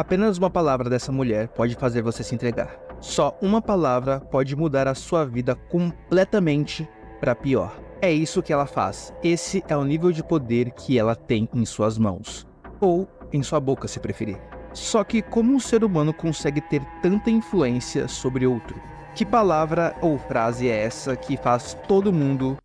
Apenas uma palavra dessa mulher pode fazer você se entregar. Só uma palavra pode mudar a sua vida completamente para pior. É isso que ela faz. Esse é o nível de poder que ela tem em suas mãos. Ou em sua boca, se preferir. Só que como um ser humano consegue ter tanta influência sobre outro? Que palavra ou frase é essa que faz todo mundo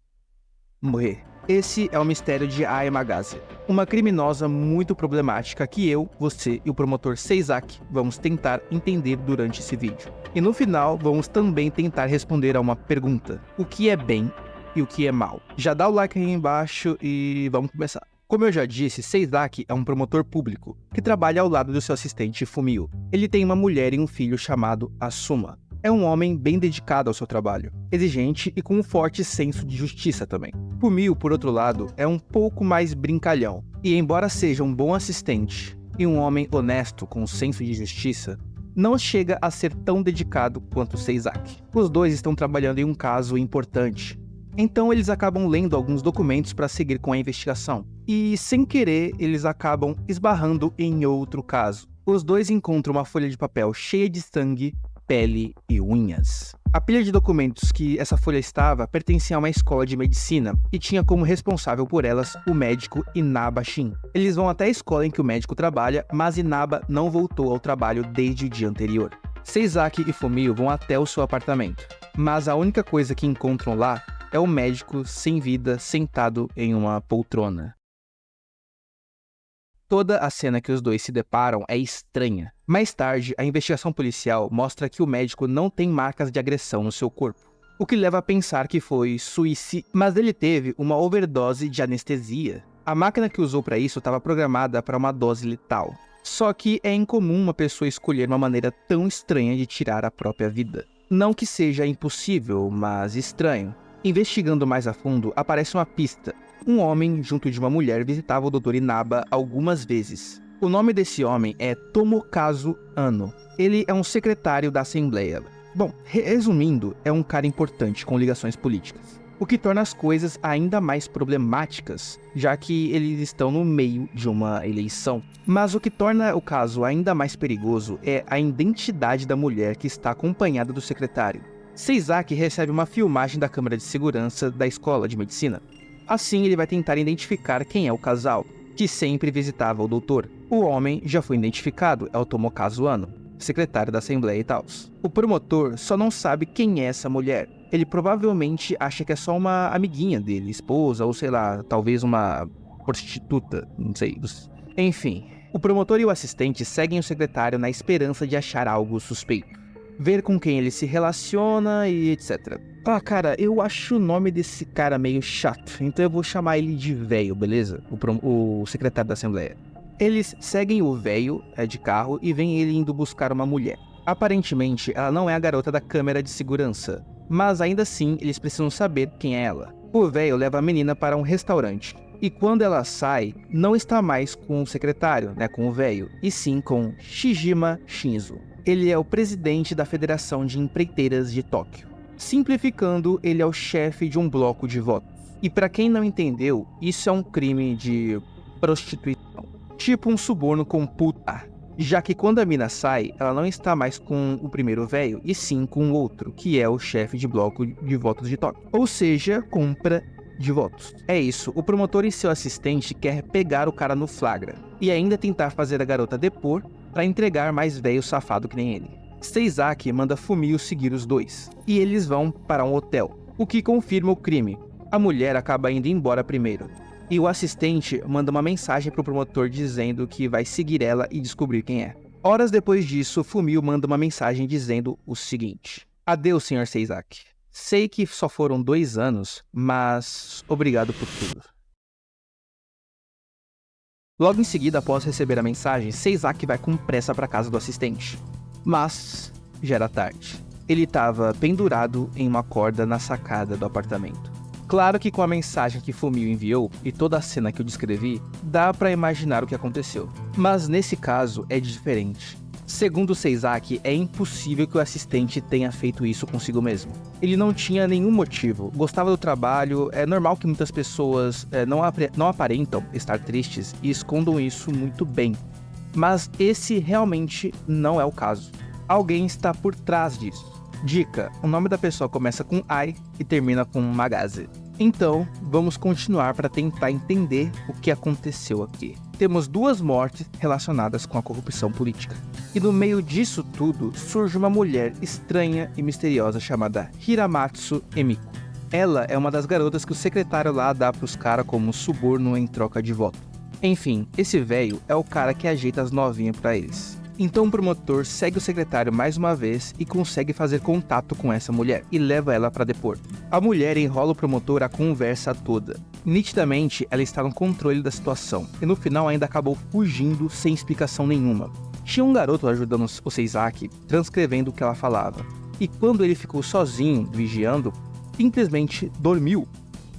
morrer? Esse é o mistério de Ai Magazi, uma criminosa muito problemática que eu, você e o promotor Seisak vamos tentar entender durante esse vídeo. E no final, vamos também tentar responder a uma pergunta: o que é bem e o que é mal? Já dá o like aí embaixo e vamos começar. Como eu já disse, Seisak é um promotor público que trabalha ao lado do seu assistente Fumio. Ele tem uma mulher e um filho chamado Asuma. É um homem bem dedicado ao seu trabalho, exigente e com um forte senso de justiça também. Fumio, por outro lado, é um pouco mais brincalhão, e embora seja um bom assistente e um homem honesto com um senso de justiça, não chega a ser tão dedicado quanto Seisak. Os dois estão trabalhando em um caso importante, então eles acabam lendo alguns documentos para seguir com a investigação, e sem querer eles acabam esbarrando em outro caso. Os dois encontram uma folha de papel cheia de sangue, pele e unhas. A pilha de documentos que essa folha estava pertencia a uma escola de medicina e tinha como responsável por elas o médico Inaba Shin. Eles vão até a escola em que o médico trabalha, mas Inaba não voltou ao trabalho desde o dia anterior. Seisak e Fumio vão até o seu apartamento, mas a única coisa que encontram lá é o médico sem vida sentado em uma poltrona. Toda a cena que os dois se deparam é estranha. Mais tarde, a investigação policial mostra que o médico não tem marcas de agressão no seu corpo, o que leva a pensar que foi suicídio, mas ele teve uma overdose de anestesia. A máquina que usou para isso estava programada para uma dose letal. Só que é incomum uma pessoa escolher uma maneira tão estranha de tirar a própria vida. Não que seja impossível, mas estranho. Investigando mais a fundo, aparece uma pista. Um homem junto de uma mulher visitava o Dr. Inaba algumas vezes. O nome desse homem é Tomokazu Ano. Ele é um secretário da Assembleia. Bom, resumindo, é um cara importante com ligações políticas, o que torna as coisas ainda mais problemáticas, já que eles estão no meio de uma eleição. Mas o que torna o caso ainda mais perigoso é a identidade da mulher que está acompanhada do secretário. Seisak recebe uma filmagem da câmera de segurança da escola de medicina. Assim, ele vai tentar identificar quem é o casal, que sempre visitava o doutor. O homem já foi identificado, é o Tomokazu Ano, secretário da Assembleia e tal. O promotor só não sabe quem é essa mulher. Ele provavelmente acha que é só uma amiguinha dele, esposa, ou sei lá, talvez uma prostituta, não sei. Enfim, o promotor e o assistente seguem o secretário na esperança de achar algo suspeito, ver com quem ele se relaciona e etc. Ah, cara, eu acho o nome desse cara meio chato, então eu vou chamar ele de véio, beleza? O secretário da Assembleia. Eles seguem o véio de carro e veem ele indo buscar uma mulher. Aparentemente, ela não é a garota da câmera de segurança, mas ainda assim eles precisam saber quem é ela. O véio leva a menina para um restaurante, e quando ela sai, não está mais com o secretário, com o véio, e sim com Shijima Shinzo. Ele é o presidente da Federação de Empreiteiras de Tóquio. Simplificando, ele é o chefe de um bloco de votos. E para quem não entendeu, isso é um crime de prostituição. Tipo um suborno com puta. Já que quando a mina sai, ela não está mais com o primeiro véio, e sim com o outro, que é o chefe de bloco de votos de Tóquio. Ou seja, compra de votos. É isso, o promotor e seu assistente quer pegar o cara no flagra, e ainda tentar fazer a garota depor para entregar mais véio safado que nem ele. Seisak manda Fumio seguir os dois, e eles vão para um hotel, o que confirma o crime. A mulher acaba indo embora primeiro, e o assistente manda uma mensagem para o promotor dizendo que vai seguir ela e descobrir quem é. Horas depois disso, Fumio manda uma mensagem dizendo o seguinte: adeus, Sr. Seisak. Sei que só foram 2 anos, mas obrigado por tudo. Logo em seguida, após receber a mensagem, Seisak vai com pressa para casa do assistente. Mas já era tarde. Ele estava pendurado em uma corda na sacada do apartamento. Claro que com a mensagem que Fumio enviou e toda a cena que eu descrevi, dá pra imaginar o que aconteceu. Mas nesse caso é diferente. Segundo Seisak, é impossível que o assistente tenha feito isso consigo mesmo. Ele não tinha nenhum motivo, gostava do trabalho, é normal que muitas pessoas não aparentam estar tristes e escondam isso muito bem. Mas esse realmente não é o caso. Alguém está por trás disso. Dica: o nome da pessoa começa com I e termina com Magazi. Então, vamos continuar para tentar entender o que aconteceu aqui. Temos 2 mortes relacionadas com a corrupção política. E no meio disso tudo, surge uma mulher estranha e misteriosa chamada Hiramatsu Emiko. Ela é uma das garotas que o secretário lá dá pros caras como suborno em troca de voto. Enfim, esse velho é o cara que ajeita as novinhas pra eles. Então o promotor segue o secretário mais uma vez e consegue fazer contato com essa mulher e leva ela para depor. A mulher enrola o promotor a conversa toda. Nitidamente, ela está no controle da situação e no final ainda acabou fugindo sem explicação nenhuma. Tinha um garoto ajudando o Seizaki, transcrevendo o que ela falava. E quando ele ficou sozinho, vigiando, simplesmente dormiu.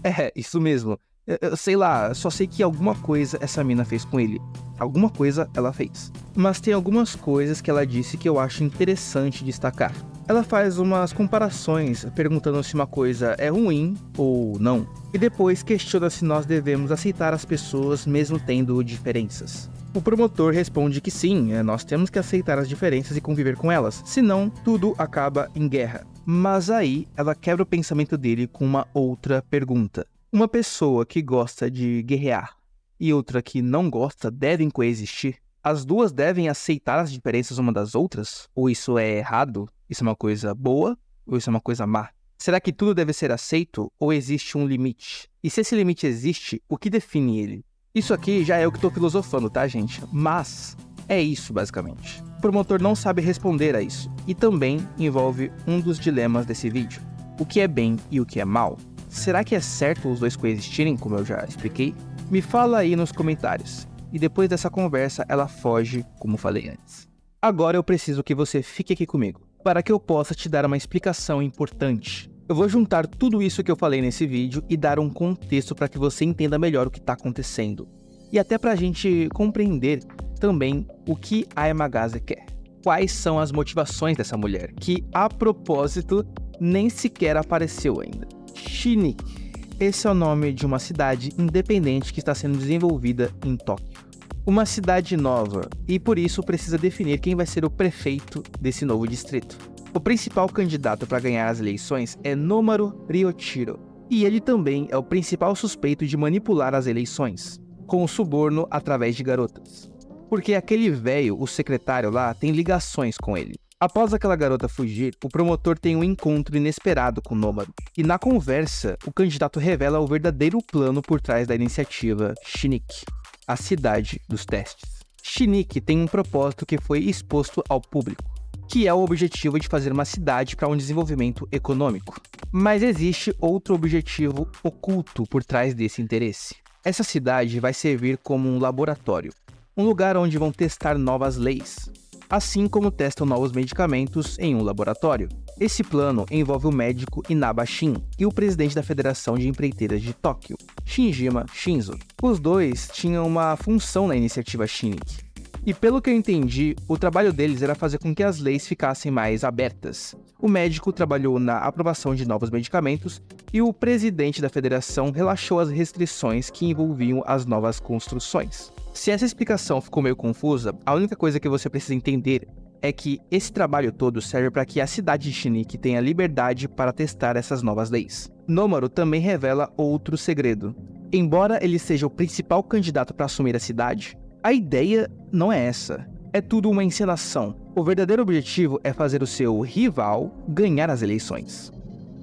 É, isso mesmo. Eu sei lá, só sei que alguma coisa essa mina fez com ele. Alguma coisa ela fez. Mas tem algumas coisas que ela disse que eu acho interessante destacar. Ela faz umas comparações, perguntando se uma coisa é ruim ou não. E depois questiona se nós devemos aceitar as pessoas mesmo tendo diferenças. O promotor responde que sim, nós temos que aceitar as diferenças e conviver com elas, senão tudo acaba em guerra. Mas aí ela quebra o pensamento dele com uma outra pergunta. Uma pessoa que gosta de guerrear e outra que não gosta devem coexistir? As duas devem aceitar as diferenças uma das outras? Ou isso é errado? Isso é uma coisa boa? Ou isso é uma coisa má? Será que tudo deve ser aceito ou existe um limite? E se esse limite existe, o que define ele? Isso aqui já é o que estou filosofando, tá, gente? Mas é isso, basicamente. O promotor não sabe responder a isso. E também envolve um dos dilemas desse vídeo. O que é bem e o que é mal? Será que é certo os dois coexistirem, como eu já expliquei? Me fala aí nos comentários. E depois dessa conversa, ela foge, como falei antes. Agora eu preciso que você fique aqui comigo, para que eu possa te dar uma explicação importante. Eu vou juntar tudo isso que eu falei nesse vídeo e dar um contexto para que você entenda melhor o que está acontecendo. E até para a gente compreender também o que a Yamagaze quer. Quais são as motivações dessa mulher, que, a propósito, nem sequer apareceu ainda. Shiniki. Esse é o nome de uma cidade independente que está sendo desenvolvida em Tóquio. Uma cidade nova, e por isso precisa definir quem vai ser o prefeito desse novo distrito. O principal candidato para ganhar as eleições é Nomaru Ryochiro, e ele também é o principal suspeito de manipular as eleições, com o suborno através de garotas. Porque aquele velho, o secretário lá, tem ligações com ele. Após aquela garota fugir, o promotor tem um encontro inesperado com Nomaru. E na conversa, o candidato revela o verdadeiro plano por trás da iniciativa Shiniki, a cidade dos testes. Shiniki tem um propósito que foi exposto ao público, que é o objetivo de fazer uma cidade para um desenvolvimento econômico. Mas existe outro objetivo oculto por trás desse interesse. Essa cidade vai servir como um laboratório, um lugar onde vão testar novas leis, assim como testam novos medicamentos em um laboratório. Esse plano envolve o médico Inaba Shin e o presidente da Federação de Empreiteiras de Tóquio, Shinjima Shinzo. Os dois tinham uma função na iniciativa Shiniki. E pelo que eu entendi, o trabalho deles era fazer com que as leis ficassem mais abertas. O médico trabalhou na aprovação de novos medicamentos e o presidente da federação relaxou as restrições que envolviam as novas construções. Se essa explicação ficou meio confusa, a única coisa que você precisa entender é que esse trabalho todo serve para que a cidade de Shiniki tenha liberdade para testar essas novas leis. Nomaru também revela outro segredo. Embora ele seja o principal candidato para assumir a cidade, a ideia não é essa. É tudo uma encenação. O verdadeiro objetivo é fazer o seu rival ganhar as eleições.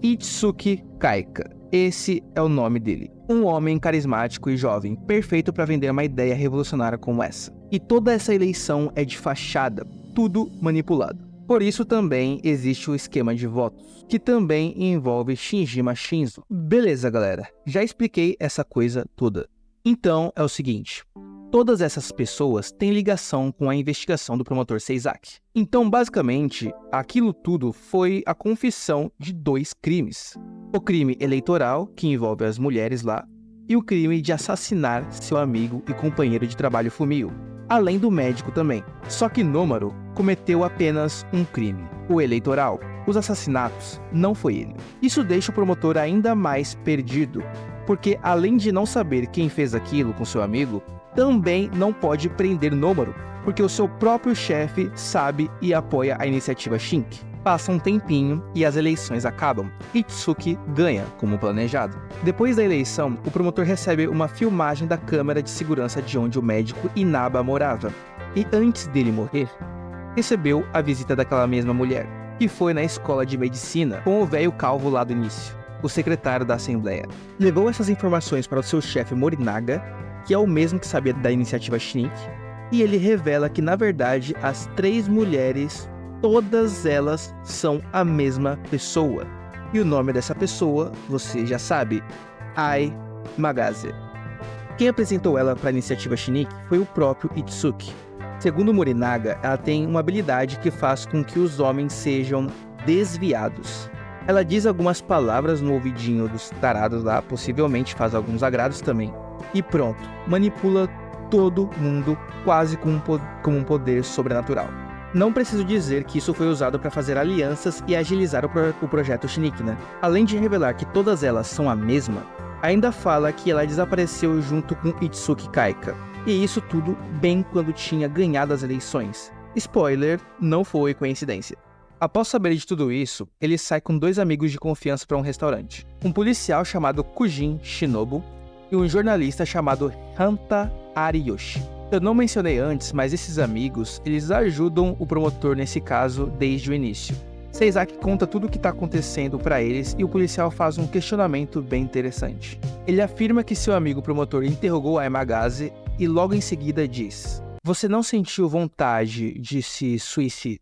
Itsuki Kaika. Esse é o nome dele. Um homem carismático e jovem, perfeito para vender uma ideia revolucionária como essa. E toda essa eleição é de fachada, tudo manipulado. Por isso também existe o esquema de votos, que também envolve Shinjima Shinzo. Beleza, galera, já expliquei essa coisa toda. Então é o seguinte, todas essas pessoas têm ligação com a investigação do promotor Seizaki. Então, basicamente, aquilo tudo foi a confissão de 2 crimes. O crime eleitoral, que envolve as mulheres lá, e o crime de assassinar seu amigo e companheiro de trabalho Fumio, além do médico também. Só que Nomaru cometeu apenas um crime, o eleitoral. Os assassinatos não foi ele. Isso deixa o promotor ainda mais perdido, porque além de não saber quem fez aquilo com seu amigo, também não pode prender Nomaru, porque o seu próprio chefe sabe e apoia a iniciativa Shink. Passa um tempinho e as eleições acabam. Itsuki ganha, como planejado. Depois da eleição, o promotor recebe uma filmagem da câmera de segurança de onde o médico Inaba morava. E antes dele morrer, recebeu a visita daquela mesma mulher, que foi na escola de medicina com o velho calvo lá do início, o secretário da Assembleia. Levou essas informações para o seu chefe Morinaga, que é o mesmo que sabia da iniciativa Shinichi, e ele revela que, na verdade, as 3 mulheres, todas elas são a mesma pessoa. E o nome dessa pessoa, você já sabe, Ai Magaze. Quem apresentou ela para a iniciativa Shinichi foi o próprio Itsuki. Segundo Morinaga, ela tem uma habilidade que faz com que os homens sejam desviados. Ela diz algumas palavras no ouvidinho dos tarados lá, possivelmente faz alguns agrados também. E pronto, manipula todo mundo quase como um poder sobrenatural. Não preciso dizer que isso foi usado para fazer alianças e agilizar o projeto Shinichi, né? Além de revelar que todas elas são a mesma, ainda fala que ela desapareceu junto com Itsuki Kaika. E isso tudo bem quando tinha ganhado as eleições. Spoiler, não foi coincidência. Após saber de tudo isso, ele sai com 2 amigos de confiança para um restaurante. Um policial chamado Kujin Shinobu e um jornalista chamado Hanta Ariyoshi. Eu não mencionei antes, mas esses amigos, eles ajudam o promotor nesse caso desde o início. Seizaki conta tudo o que está acontecendo para eles e o policial faz um questionamento bem interessante. Ele afirma que seu amigo promotor interrogou a Emagaze e logo em seguida diz: "Você não sentiu vontade de se suicidar?",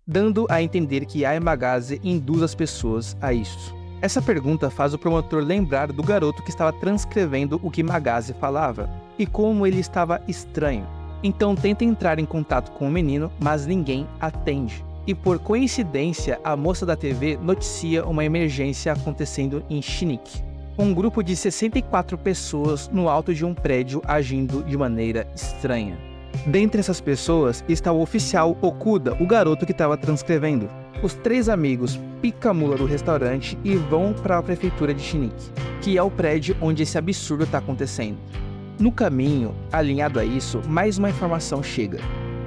dando a entender que a Emagaze induz as pessoas a isso. Essa pergunta faz o promotor lembrar do garoto que estava transcrevendo o que Magaze falava e como ele estava estranho. Então tenta entrar em contato com o menino, mas ninguém atende. E por coincidência, a moça da TV noticia uma emergência acontecendo em Shinichi. Um grupo de 64 pessoas no alto de um prédio agindo de maneira estranha. Dentre essas pessoas está o oficial Okuda, o garoto que estava transcrevendo. Os 3 amigos picam a mula do restaurante e vão para a prefeitura de Shinichi, que é o prédio onde esse absurdo está acontecendo. No caminho, alinhado a isso, mais uma informação chega.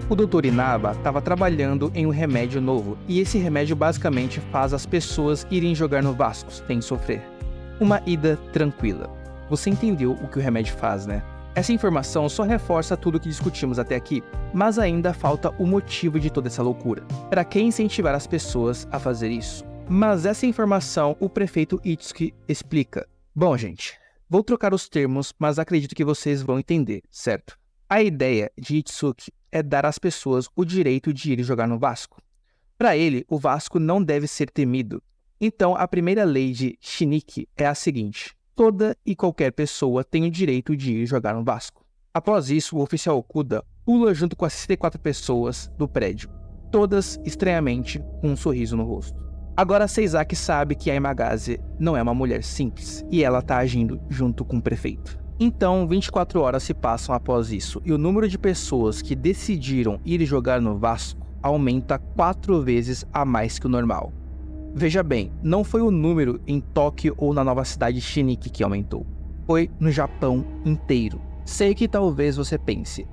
O Dr. Inaba estava trabalhando em um remédio novo, e esse remédio basicamente faz as pessoas irem jogar no Vasco sem sofrer. Uma ida tranquila. Você entendeu o que o remédio faz, né? Essa informação só reforça tudo o que discutimos até aqui, mas ainda falta o motivo de toda essa loucura. Para que incentivar as pessoas a fazer isso? Mas essa informação o prefeito Itsuki explica. Bom, gente, vou trocar os termos, mas acredito que vocês vão entender, certo? A ideia de Itsuki é dar às pessoas o direito de ir jogar no Vasco. Para ele, o Vasco não deve ser temido. Então, a primeira lei de Shinichi é a seguinte: toda e qualquer pessoa tem o direito de ir jogar no Vasco. Após isso, o oficial Okuda pula junto com as 64 pessoas do prédio, todas estranhamente com um sorriso no rosto. Agora Seizaki sabe que a Emagaze não é uma mulher simples e ela está agindo junto com o prefeito. Então, 24 horas se passam após isso e o número de pessoas que decidiram ir jogar no Vasco aumenta 4 vezes a mais que o normal. Veja bem, não foi o número em Tóquio ou na nova cidade Shinichi que aumentou. Foi no Japão inteiro. Sei que talvez você pense,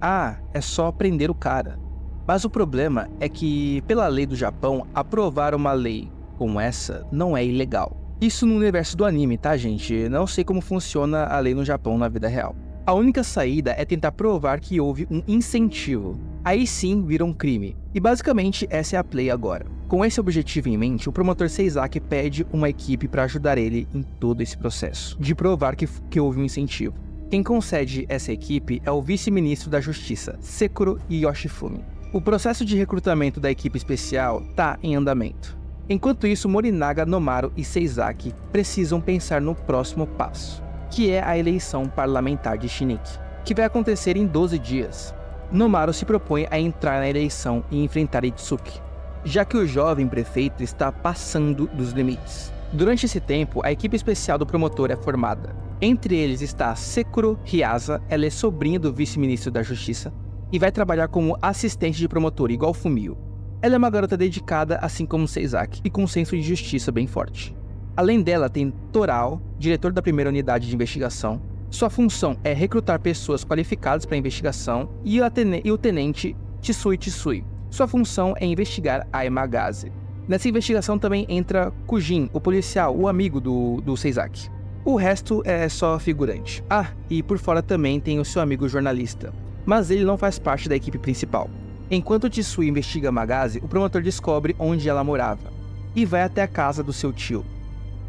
é só prender o cara. Mas o problema é que, pela lei do Japão, aprovar uma lei como essa não é ilegal. Isso no universo do anime, tá, gente? Não sei como funciona a lei no Japão na vida real. A única saída é tentar provar que houve um incentivo. Aí sim vira um crime. E basicamente essa é a play agora. Com esse objetivo em mente, o promotor Seizaki pede uma equipe para ajudar ele em todo esse processo, de provar que houve um incentivo. Quem concede essa equipe é o vice-ministro da Justiça, Sekuro Yoshifumi. O processo de recrutamento da equipe especial está em andamento. Enquanto isso, Morinaga, Nomaru e Seizaki precisam pensar no próximo passo, que é a eleição parlamentar de Shinichi, que vai acontecer em 12 dias. Nomaru se propõe a entrar na eleição e enfrentar Itsuki, já que o jovem prefeito está passando dos limites. Durante esse tempo, a equipe especial do promotor é formada. Entre eles está Sekuro Hyasa, ela é sobrinha do vice-ministro da Justiça, e vai trabalhar como assistente de promotor, igual Fumio. Ela é uma garota dedicada, assim como Seizaki, e com um senso de justiça bem forte. Além dela, tem Torao, diretor da primeira unidade de investigação, Sua função é recrutar pessoas qualificadas para a investigação e o tenente Tsui. Sua função é investigar Aemagaze. Nessa investigação também entra Kujin, o policial, o amigo do Seizaki. O resto é só figurante. Ah, e por fora também tem o seu amigo jornalista, mas ele não faz parte da equipe principal. Enquanto Tsui investiga Magaze, o promotor descobre onde ela morava e vai até a casa do seu tio.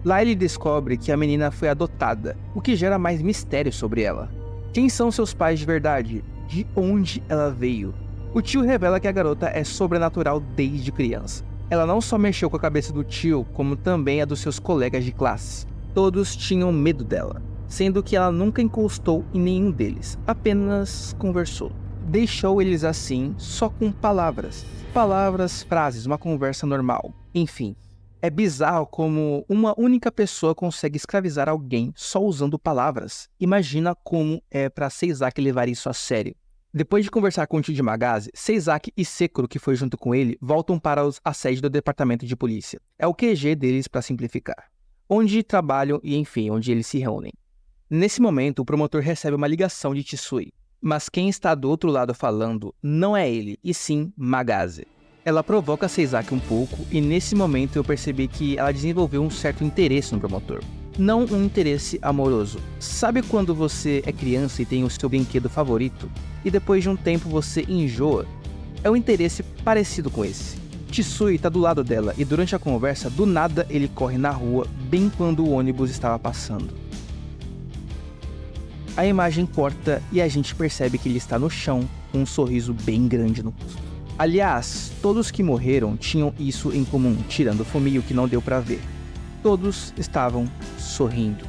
Lá ele descobre que a menina foi adotada, o que gera mais mistério sobre ela. Quem são seus pais de verdade? De onde ela veio? O tio revela que a garota é sobrenatural desde criança. Ela não só mexeu com a cabeça do tio, como também a dos seus colegas de classe. Todos tinham medo dela, sendo que ela nunca encostou em nenhum deles, apenas conversou. Deixou eles assim, só com palavras. Palavras, frases, uma conversa normal. Enfim, é bizarro como uma única pessoa consegue escravizar alguém só usando palavras. Imagina como é para Seizaki levar isso a sério. Depois de conversar com o tio de Magaze, Seizaki e Sekuro, que foi junto com ele, voltam para a sede do departamento de polícia. É o QG deles para simplificar, onde trabalham e enfim, onde eles se reúnem. Nesse momento, o promotor recebe uma ligação de Tsui, mas quem está do outro lado falando não é ele, e sim Magaze. Ela provoca Seizaki um pouco e nesse momento eu percebi que ela desenvolveu um certo interesse no promotor. Não um interesse amoroso. Sabe quando você é criança e tem o seu brinquedo favorito e depois de um tempo você enjoa? É um interesse parecido com esse. Tsui está do lado dela e durante a conversa, do nada ele corre na rua bem quando o ônibus estava passando. A imagem corta e a gente percebe que ele está no chão, com um sorriso bem grande no rosto. Aliás, todos que morreram tinham isso em comum, tirando o Fumio que não deu pra ver. Todos estavam sorrindo.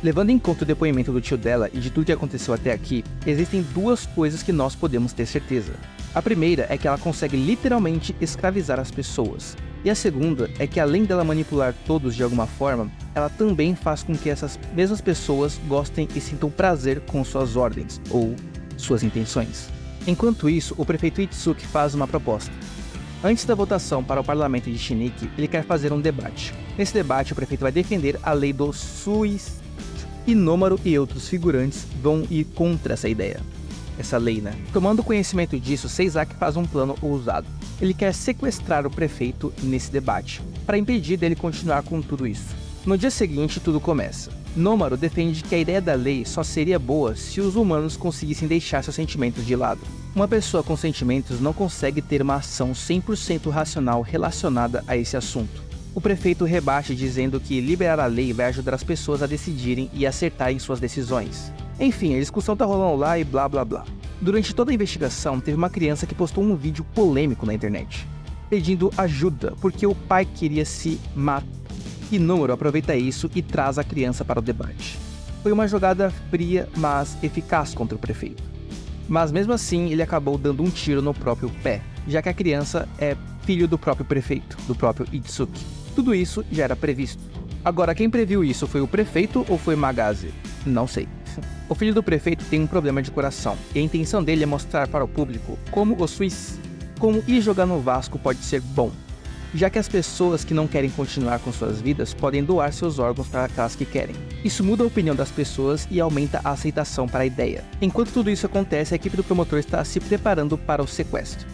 Levando em conta o depoimento do tio dela e de tudo que aconteceu até aqui, existem duas coisas que nós podemos ter certeza. A primeira é que ela consegue literalmente escravizar as pessoas. E a segunda é que além dela manipular todos de alguma forma, ela também faz com que essas mesmas pessoas gostem e sintam prazer com suas ordens, ou suas intenções. Enquanto isso, o prefeito Itsuki faz uma proposta. Antes da votação para o parlamento de Shiniki, ele quer fazer um debate. Nesse debate, o prefeito vai defender a lei do suicídio. E Nomaro e outros figurantes vão ir contra essa ideia. Essa lei, né? Tomando conhecimento disso, Seizaki faz um plano ousado. Ele quer sequestrar o prefeito nesse debate, para impedir dele continuar com tudo isso. No dia seguinte, tudo começa. Nomaro defende que a ideia da lei só seria boa se os humanos conseguissem deixar seus sentimentos de lado. Uma pessoa com sentimentos não consegue ter uma ação 100% racional relacionada a esse assunto. O prefeito rebate dizendo que liberar a lei vai ajudar as pessoas a decidirem e acertarem suas decisões. Enfim, a discussão tá rolando lá e blá blá blá. Durante toda a investigação, teve uma criança que postou um vídeo polêmico na internet, pedindo ajuda porque o pai queria se matar. E Nomaro aproveita isso e traz a criança para o debate. Foi uma jogada fria, mas eficaz contra o prefeito. Mas mesmo assim, ele acabou dando um tiro no próprio pé, já que a criança é filho do próprio prefeito, do próprio Itsuki. Tudo isso já era previsto. Agora, quem previu isso foi o prefeito ou foi Magaze? Não sei. O filho do prefeito tem um problema de coração, e a intenção dele é mostrar para o público como ir jogar no Vasco pode ser bom, já que as pessoas que não querem continuar com suas vidas podem doar seus órgãos para aquelas que querem. Isso muda a opinião das pessoas e aumenta a aceitação para a ideia. Enquanto tudo isso acontece, a equipe do promotor está se preparando para o sequestro.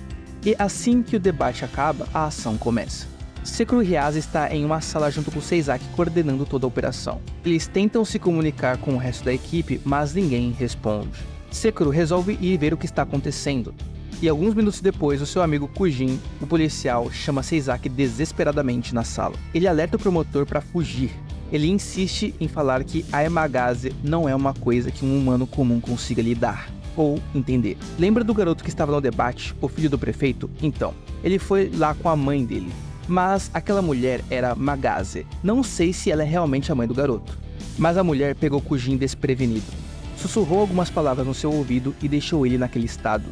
E assim que o debate acaba, a ação começa. Sekuro Hyasa está em uma sala junto com Seizaki coordenando toda a operação. Eles tentam se comunicar com o resto da equipe, mas ninguém responde. Sekuro resolve ir ver o que está acontecendo. E alguns minutos depois, o seu amigo Kujin, o policial, chama Seizaki desesperadamente na sala. Ele alerta o promotor para fugir. Ele insiste em falar que Aemagaze não é uma coisa que um humano comum consiga lidar ou entender. Lembra do garoto que estava no debate, o filho do prefeito? Então, ele foi lá com a mãe dele. Mas aquela mulher era Magaze. Não sei se ela é realmente a mãe do garoto. Mas a mulher pegou Kujin desprevenido. Sussurrou algumas palavras no seu ouvido e deixou ele naquele estado.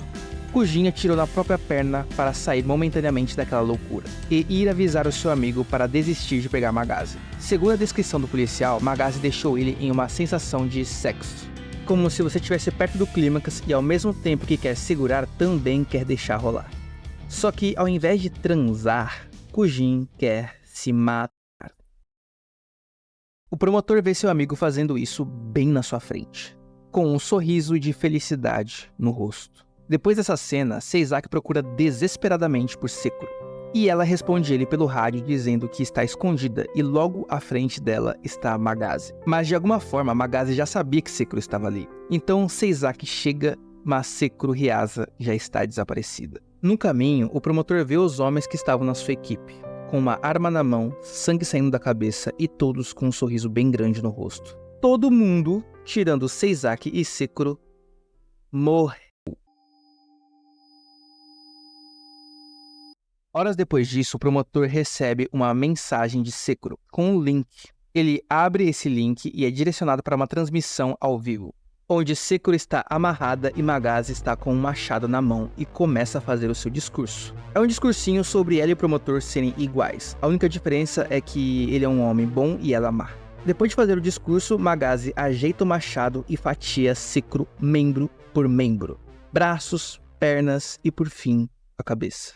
Kujin atirou na própria perna para sair momentaneamente daquela loucura e ir avisar o seu amigo para desistir de pegar Magaze. Segundo a descrição do policial, Magaze deixou ele em uma sensação de sexo, como se você estivesse perto do clímax e ao mesmo tempo que quer segurar, também quer deixar rolar. Só que ao invés de transar, Kujin quer se matar. O promotor vê seu amigo fazendo isso bem na sua frente. com um sorriso de felicidade no rosto. Depois dessa cena, Seizaki procura desesperadamente por Sekuro. E ela responde ele pelo rádio dizendo que está escondida e logo à frente dela está Magase. Mas de alguma forma, Magase já sabia que Sekuro estava ali. Então Seizaki chega, mas Sekuro Hyasa já está desaparecida. No caminho, o promotor vê os homens que estavam na sua equipe, com uma arma na mão, sangue saindo da cabeça e todos com um sorriso bem grande no rosto. Todo mundo, tirando Seizaki e Sekuro, morreu. Horas depois disso, o promotor recebe uma mensagem de Sekuro com um link. Ele abre esse link e é direcionado para uma transmissão ao vivo, onde Sekuro está amarrada e Magase está com um machado na mão e começa a fazer o seu discurso. É um discursinho sobre ela e o promotor serem iguais. A única diferença é que ele é um homem bom e ela má. Depois de fazer o discurso, Magase ajeita o machado e fatia Sekuro membro por membro. Braços, pernas e, por fim, a cabeça.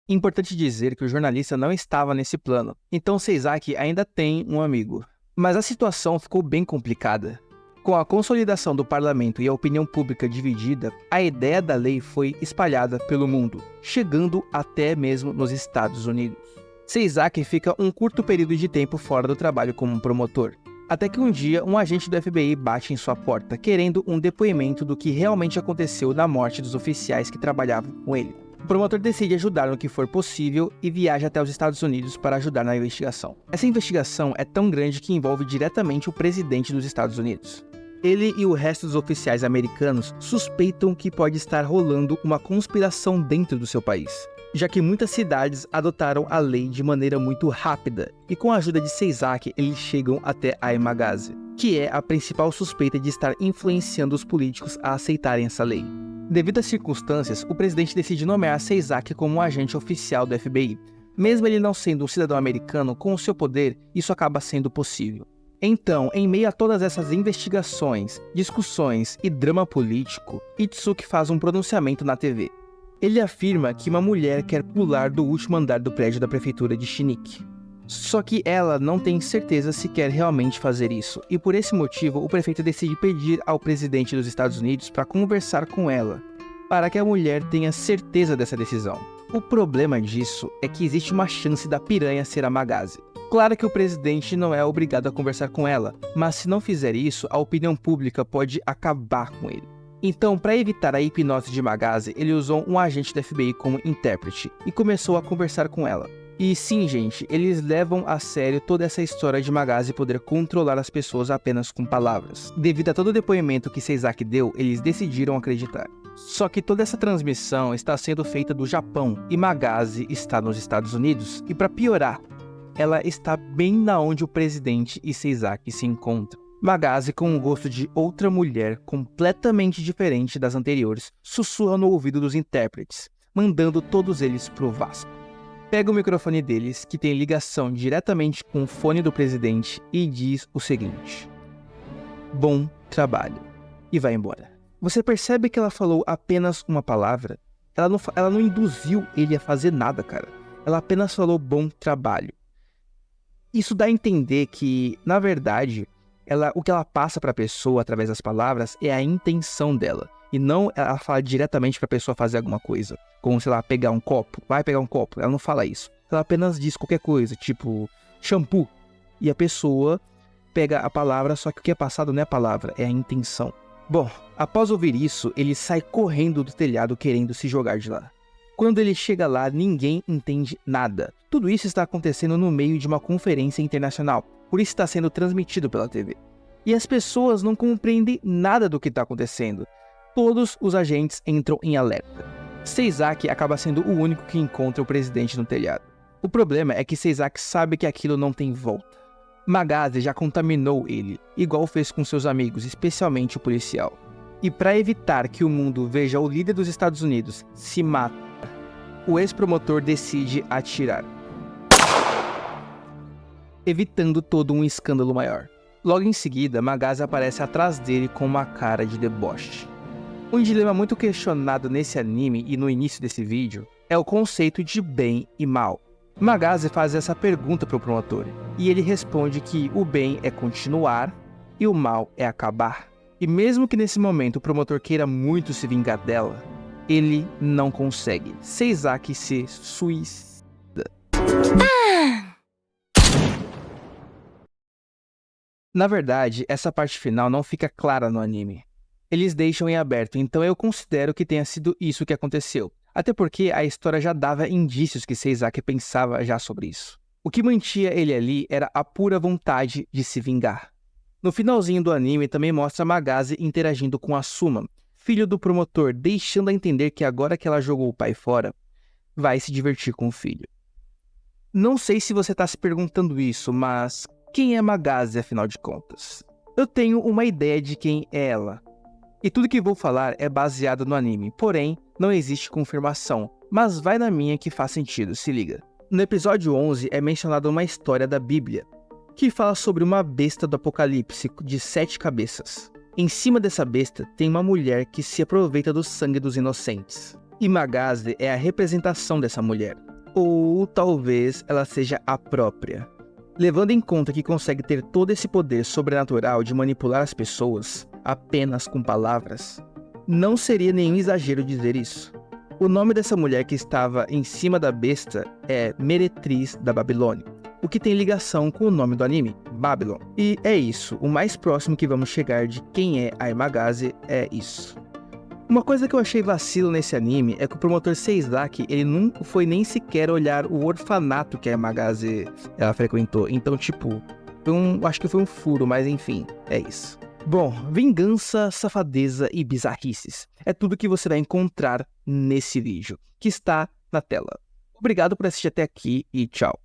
Importante dizer que o jornalista não estava nesse plano, então Seizaki ainda tem um amigo. Mas a situação ficou bem complicada. Com a consolidação do parlamento e a opinião pública dividida, a ideia da lei foi espalhada pelo mundo, chegando até mesmo nos Estados Unidos. Seizaki fica um curto período de tempo fora do trabalho como promotor, até que um dia um agente do FBI bate em sua porta, querendo um depoimento do que realmente aconteceu na morte dos oficiais que trabalhavam com ele. O promotor decide ajudar no que for possível e viaja até os Estados Unidos para ajudar na investigação. Essa investigação é tão grande que envolve diretamente o presidente dos Estados Unidos. Ele e o resto dos oficiais americanos suspeitam que pode estar rolando uma conspiração dentro do seu país, já que muitas cidades adotaram a lei de maneira muito rápida, e com a ajuda de Seizaki eles chegam até Ai Magase, que é a principal suspeita de estar influenciando os políticos a aceitarem essa lei. Devido às circunstâncias, o presidente decide nomear Seizaki como um agente oficial do FBI. Mesmo ele não sendo um cidadão americano, com o seu poder, isso acaba sendo possível. Então, em meio a todas essas investigações, discussões e drama político, Itsuki faz um pronunciamento na TV. Ele afirma que uma mulher quer pular do último andar do prédio da prefeitura de Shiniki. Só que ela não tem certeza se quer realmente fazer isso, e por esse motivo o prefeito decide pedir ao presidente dos Estados Unidos para conversar com ela, para que a mulher tenha certeza dessa decisão. O problema disso é que existe uma chance da piranha ser a Magase. Claro que o presidente não é obrigado a conversar com ela, mas se não fizer isso, a opinião pública pode acabar com ele. Então, para evitar a hipnose de Magase, ele usou um agente da FBI como intérprete e começou a conversar com ela. E sim, gente, eles levam a sério toda essa história de Magase poder controlar as pessoas apenas com palavras. Devido a todo o depoimento que Seizaki deu, eles decidiram acreditar. Só que toda essa transmissão está sendo feita do Japão e Magase está nos Estados Unidos. E para piorar, ela está bem na onde o presidente e Seizaki se encontram. Magase, com o rosto de outra mulher completamente diferente das anteriores, sussurra no ouvido dos intérpretes, mandando todos eles pro Vasco. Pega o microfone deles, que tem ligação diretamente com o fone do presidente, e diz o seguinte: bom trabalho, e vai embora. Você percebe que ela falou apenas uma palavra? Ela não induziu ele a fazer nada, cara. Ela apenas falou bom trabalho. Isso dá a entender que, na verdade, o que ela passa para a pessoa através das palavras é a intenção dela. E não ela fala diretamente para a pessoa fazer alguma coisa. Como, sei lá, pegar um copo. Vai pegar um copo. Ela não fala isso. Ela apenas diz qualquer coisa, tipo shampoo. E a pessoa pega a palavra, só que o que é passado não é a palavra, é a intenção. Bom, após ouvir isso, ele sai correndo do telhado querendo se jogar de lá. Quando ele chega lá, ninguém entende nada. Tudo isso está acontecendo no meio de uma conferência internacional. Por isso está sendo transmitido pela TV. E as pessoas não compreendem nada do que está acontecendo. Todos os agentes entram em alerta. Seizaki acaba sendo o único que encontra o presidente no telhado. O problema é que Seizaki sabe que aquilo não tem volta. Magase já contaminou ele, igual fez com seus amigos, especialmente o policial. E para evitar que o mundo veja o líder dos Estados Unidos se matar, o ex-promotor decide atirar, evitando todo um escândalo maior. Logo em seguida, Magase aparece atrás dele com uma cara de deboche. Um dilema muito questionado nesse anime e no início desse vídeo é o conceito de bem e mal. Magase faz essa pergunta para o promotor, e ele responde que o bem é continuar e o mal é acabar. E mesmo que nesse momento o promotor queira muito se vingar dela, ele não consegue. Seizaki se suicida. Na verdade, essa parte final não fica clara no anime. Eles deixam em aberto, então eu considero que tenha sido isso que aconteceu. Até porque a história já dava indícios que Seizaki pensava já sobre isso. O que mantinha ele ali era a pura vontade de se vingar. No finalzinho do anime também mostra Magase interagindo com Asuma, filho do promotor, deixando a entender que agora que ela jogou o pai fora, vai se divertir com o filho. Não sei se você está se perguntando isso, mas quem é Magase afinal de contas? Eu tenho uma ideia de quem é ela. E tudo que vou falar é baseado no anime, porém, não existe confirmação, mas vai na minha que faz sentido, se liga. No episódio 11 é mencionada uma história da Bíblia, que fala sobre uma besta do apocalipse de 7 cabeças. Em cima dessa besta tem uma mulher que se aproveita do sangue dos inocentes. E Magase é a representação dessa mulher. Ou talvez ela seja a própria. Levando em conta que consegue ter todo esse poder sobrenatural de manipular as pessoas apenas com palavras, não seria nenhum exagero dizer isso. O nome dessa mulher que estava em cima da besta é Meretriz da Babilônia, o que tem ligação com o nome do anime, Babylon. E é isso, o mais próximo que vamos chegar de quem é a Magase é isso. Uma coisa que eu achei vacilo nesse anime é que o promotor Seizaki, ele nunca foi nem sequer olhar o orfanato que a Magase ela frequentou. Então, tipo, acho que foi um furo, mas enfim, é isso. Bom, vingança, safadeza e bizarrices. É tudo que você vai encontrar nesse vídeo, que está na tela. Obrigado por assistir até aqui e tchau.